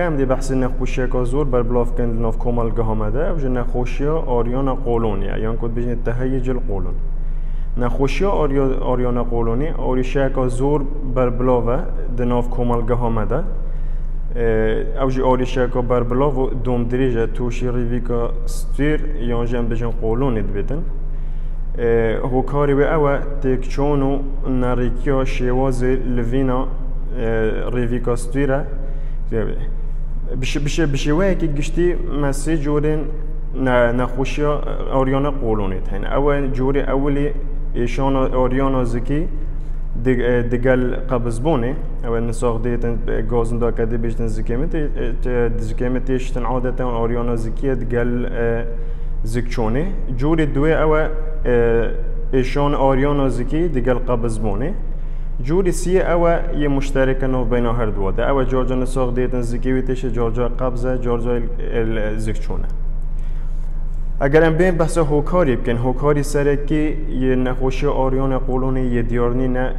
کم دی بحث نخوشی که زور بر بلاف کند ناف کامل گهامده و جن نخوشی آریان قولونیه یعنی کد بجن تهیج القولون نخوشی آریان قولونی آریشه که زور بر بلاف دناف کامل گهامده اوجی آریشه که بر بلاف دوم دریجه توشی ریوی که ستیر یعنی جن بجن قولونید بیدن هو کاری به اوه تکچونو نریکیا شیواز لوینا ریویکا ستویره بشه وای که گشتی مسیح جورین نخوشی آریانا قولونید هن اوه جوری اولی ایشان آریانا زکی دگل قبض بونه اوه نساق دیتن گازنده کده بیشتن زکیمت ایشتن عادتا آریانا زکی دگل زکچونه جوری دوی اوه ایشان آریانا زکی دگل قبض بونه جوری سیه اوه یه مشترک نو بین هر دو ده اوه جورجا نساق دیتن زکیویتش جورجا قبضه جورجا زکچونه اگر ام بین بحث هوکاری بکن هوکاری سره که یه نخوشی آریان قولونه یه دیارنی نه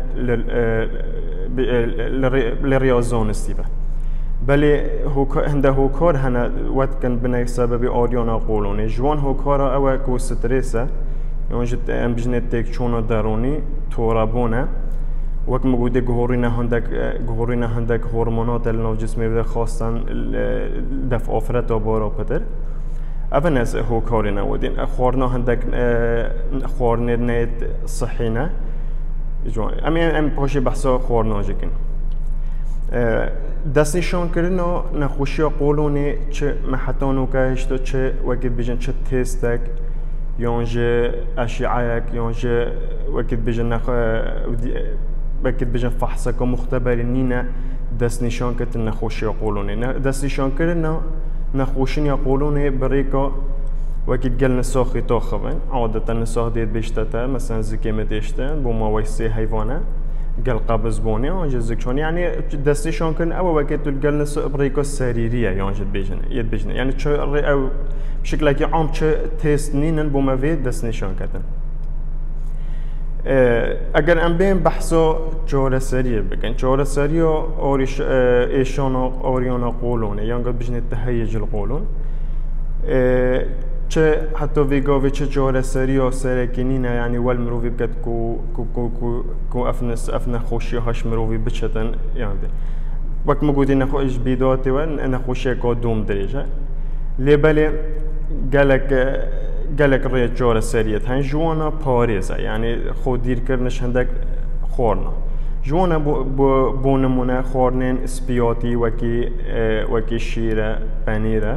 لریاضان استیبه بله هنده هوکار هنه وقت کن بنای سبب آریان قولونه جوان هوکارا اوه که سترسه یعنی جت ام بجنه تک چونه درونی تورابونه وقت موجود جهورینه هندک هورمونات الناف جسمی بده خواستن دفع آفرت و بارا پدر اول از هو کاری نودین خورنا هندک خورنه نیت صحیحه ام پاشی بحثا خورنا جکن دست نشان کردن نخوشی قولونی چه محتانو که هشتو چه وقت بیشتر چه تستک یانجه اشعاعک یانجه وقت بیشتر وقت بیشتر فحصه که مختبری نینه دست نشان کردن نخوشی قولونی دست نشان کردن نخوشی قولونی برای که وقت گل نساخی تاخبن عادتا نساخ دید بیشتر مثلا زکیمه دیشتن با مویسی حیوانه گل قبض بونه آنجا زکشون یعنی دستشان کن او وقت تو گل نساخ برای که سریریه یانجا بیجنه یعنی چه او بشکل که عام چه تست نینن با موید دست نشان کردن اگر ام بین بحثا جاره سریه بگن جاره سریه ایشان آریانا قولونه یعنی قد بجنه تهیج القولون چه حتی ویگاوی چه جاره سریه سرکنینه یعنی ول مروفی بگد کو افن خوشی هاش مروفی بچتن یعنی وقت مگودی نخوش بیداتی و نخوشی که دوم دریجه لیبالی گلک ری جاره سریت هن جوانا پاریزه یعنی خود دیر کردنش هندک خورنا جوانا بونمونه خورنین سپیاتی وکی شیره پنیره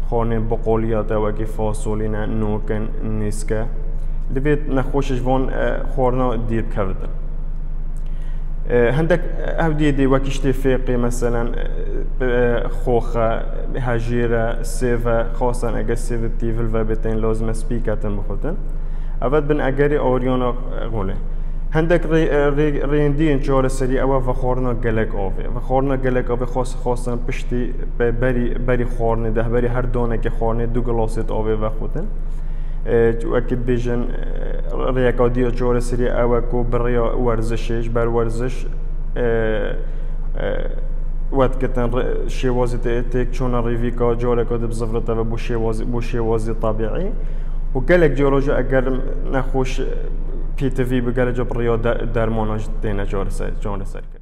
خورنین بقولیاته وکی فاصولینه نوکن نیسکه لبید نخوشش وان خورنا دیر کردن هندك هودي وكيشتي فيقي مثلا خوخه هجيره سيفا خاصه اگر سيف تيفل و بتين لازم سبيكاتن بخوتن اول بن اگري اوريونا قوله هندك ريندي جور سري او فخورنا گلك اوفي فخورنا گلك اوفي خاصه پشتي بري خورنه ده بري هر دانه که خورنه دو گلاسيت اوفي وخوتن وقت بیشن ریاکادی جور سری اوه کو بریا ورزشش بر ورزش وقت کتن شیوازی تک چون ریوی کا جور کد بزفرته و بو شیوازی طبیعی و گلک جورجا اگر نخوش پی تی وی بگل جا بریا درماناش دینه جور سری